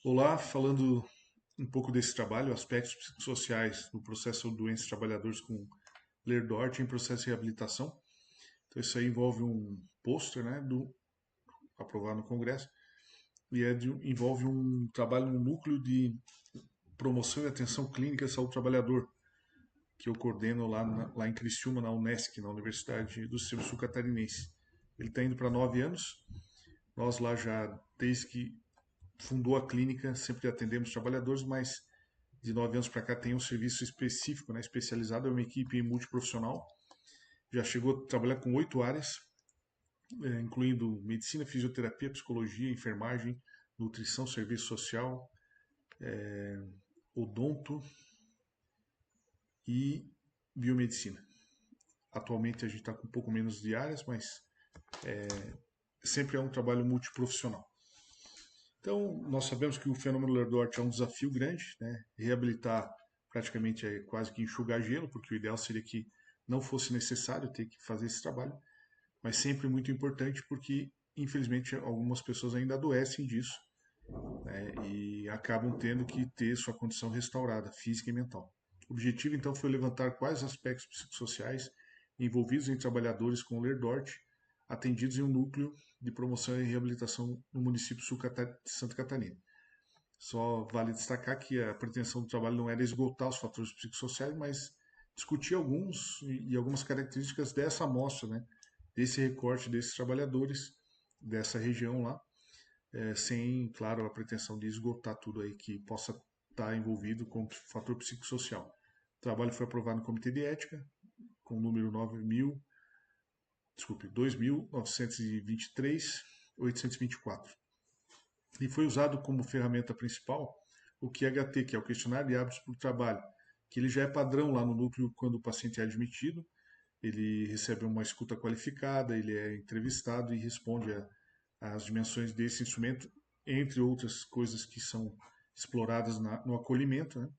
Olá, falando um pouco desse trabalho, aspectos psicossociais no processo de doenças de trabalhadores com Ler-Dort em processo de reabilitação. Então, isso aí envolve um pôster, né, aprovado no Congresso, e envolve um trabalho no núcleo de promoção e atenção clínica à saúde do trabalhador, que eu coordeno lá em Criciúma, na Unesc, na Universidade do Sistema Sul Catarinense. Ele está indo para 9 anos. Nós lá já, desde que fundou a clínica, sempre atendemos trabalhadores, mas de 9 anos para cá tem um serviço específico, né, especializado, é uma equipe multiprofissional. Já chegou a trabalhar com 8 áreas, incluindo medicina, fisioterapia, psicologia, enfermagem, nutrição, serviço social, odonto e biomedicina. Atualmente a gente está com um pouco menos de áreas, mas sempre é um trabalho multiprofissional. Então, nós sabemos que o fenômeno Ler-Dort é um desafio grande, né? Reabilitar praticamente é quase que enxugar gelo, porque o ideal seria que não fosse necessário ter que fazer esse trabalho, mas sempre muito importante porque, infelizmente, algumas pessoas ainda adoecem disso, né? E acabam tendo que ter sua condição restaurada, física e mental. O objetivo, então, foi levantar quais aspectos psicossociais envolvidos em trabalhadores com Ler-Dort atendidos em um núcleo de promoção e reabilitação no município de Santa Catarina. Só vale destacar que a pretensão do trabalho não era esgotar os fatores psicossociais, mas discutir alguns e algumas características dessa amostra, né, desse recorte desses trabalhadores dessa região lá, sem, claro, a pretensão de esgotar tudo aí que possa estar envolvido com o fator psicossocial. O trabalho foi aprovado no Comitê de Ética, com o número 2923.824. E foi usado como ferramenta principal o QHT, que é o Questionário de Hábitos para o Trabalho, que ele já é padrão lá no núcleo quando o paciente é admitido. Ele recebe uma escuta qualificada, ele é entrevistado e responde às dimensões desse instrumento, entre outras coisas que são exploradas no acolhimento, né?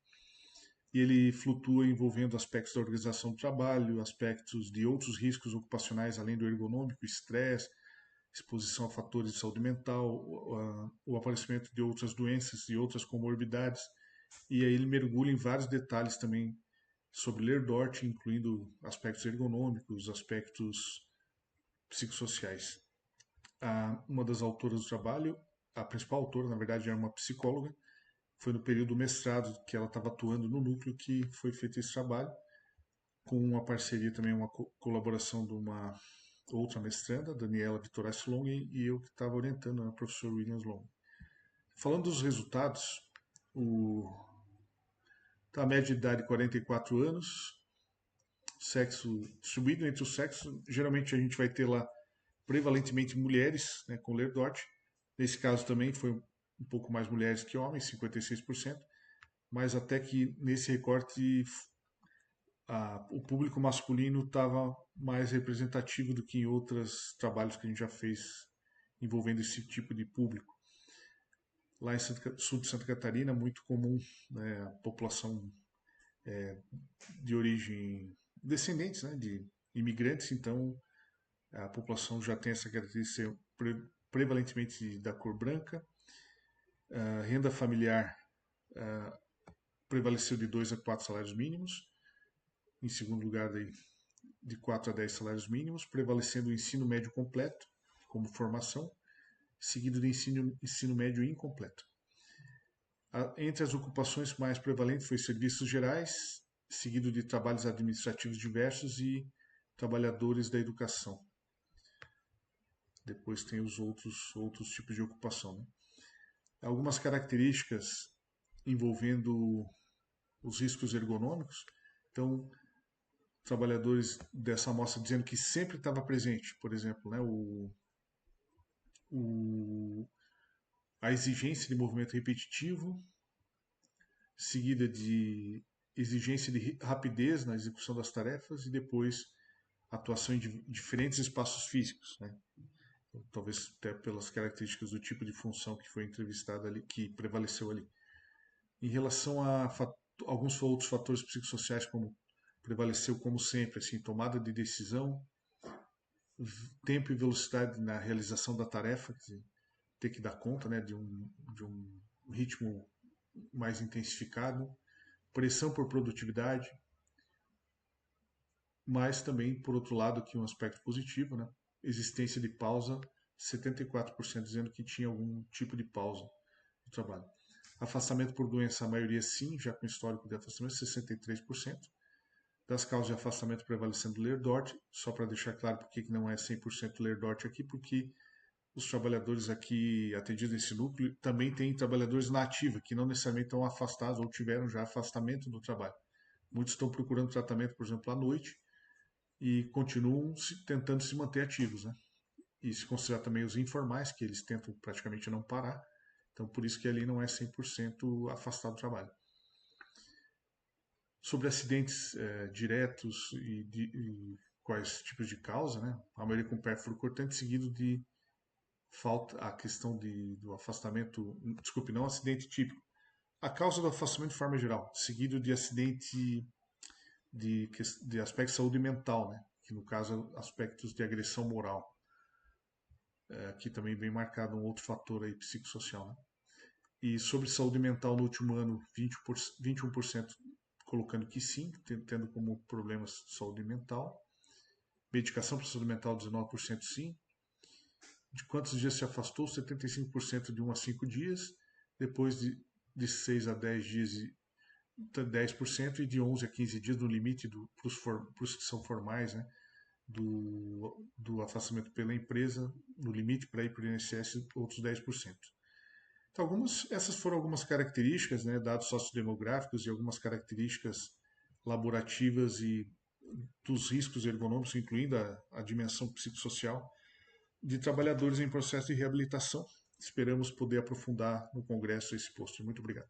E ele flutua envolvendo aspectos da organização do trabalho, aspectos de outros riscos ocupacionais além do ergonômico, estresse, exposição a fatores de saúde mental, o aparecimento de outras doenças e outras comorbidades. E aí ele mergulha em vários detalhes também sobre Ler-Dort, incluindo aspectos ergonômicos, aspectos psicossociais. Uma das autoras do trabalho, a principal autora, na verdade, era uma psicóloga. Foi no período do mestrado que ela estava atuando no núcleo que foi feito esse trabalho, com uma parceria também, uma colaboração de uma outra mestranda, Daniela Vitorace Long, e eu que estava orientando, a professora Williams Long. Falando dos resultados, a média de idade 44 anos, sexo distribuído entre os sexos, geralmente a gente vai ter lá prevalentemente mulheres, né, com Ler-Dort. Nesse caso também foi um pouco mais mulheres que homens, 56%, mas até que nesse recorte o público masculino estava mais representativo do que em outros trabalhos que a gente já fez envolvendo esse tipo de público. Lá em sul de Santa Catarina, muito comum, né, a população de origem descendentes, né, de imigrantes, então a população já tem essa característica prevalentemente da cor branca. A renda familiar prevaleceu de 2 a 4 salários mínimos. Em segundo lugar, de 4 a 10 salários mínimos, prevalecendo o ensino médio completo como formação, seguido de ensino médio incompleto. Entre as ocupações mais prevalentes foi serviços gerais, seguido de trabalhos administrativos diversos e trabalhadores da educação. Depois tem os outros tipos de ocupação. Né? Algumas características envolvendo os riscos ergonômicos. Então, trabalhadores dessa amostra dizendo que sempre estava presente, por exemplo, né, a exigência de movimento repetitivo, seguida de exigência de rapidez na execução das tarefas e depois atuação em diferentes espaços físicos, né? Talvez até pelas características do tipo de função que foi entrevistada ali, que prevaleceu ali. Em relação a alguns outros fatores psicossociais, como prevaleceu como sempre, assim, tomada de decisão, tempo e velocidade na realização da tarefa, quer dizer, ter que dar conta, né, de um um ritmo mais intensificado, pressão por produtividade, mas também, por outro lado, aqui um aspecto positivo, né? Existência de pausa, 74% dizendo que tinha algum tipo de pausa no trabalho. Afastamento por doença, a maioria sim, já com histórico de afastamento, 63%. Das causas de afastamento prevalecendo Ler-Dort, só para deixar claro por que não é 100% Ler-Dort aqui, porque os trabalhadores aqui atendidos nesse núcleo também têm trabalhadores na ativa, que não necessariamente estão afastados ou tiveram já afastamento do trabalho. Muitos estão procurando tratamento, por exemplo, à noite e continuam tentando se manter ativos, né? E se considerar também os informais, que eles tentam praticamente não parar. Então, por isso que ali não é 100% afastado do trabalho. Sobre acidentes diretos e quais tipos de causa, né? A maioria com pérfuro cortante, seguido de falta a questão do afastamento, desculpe, não acidente típico. A causa do afastamento de forma geral, seguido de acidente de aspecto de saúde mental, né? Que no caso aspectos de agressão moral. Aqui também bem marcado um outro fator aí psicossocial, né? E sobre saúde mental no último ano, 21% colocando que sim, tendo como problemas de saúde mental. Medicação para saúde mental, 19% sim. De quantos dias se afastou? 75% de 1 a 5 dias. Depois de 6 a 10 dias, 10%. E de 11 a 15 dias, no limite para os que são formais, né? Do afastamento pela empresa, no limite para ir para o INSS, outros 10%. Então, essas foram algumas características, né, dados sociodemográficos e algumas características laborativas e dos riscos ergonômicos, incluindo a dimensão psicossocial, de trabalhadores em processo de reabilitação. Esperamos poder aprofundar no Congresso esse posto. Muito obrigado.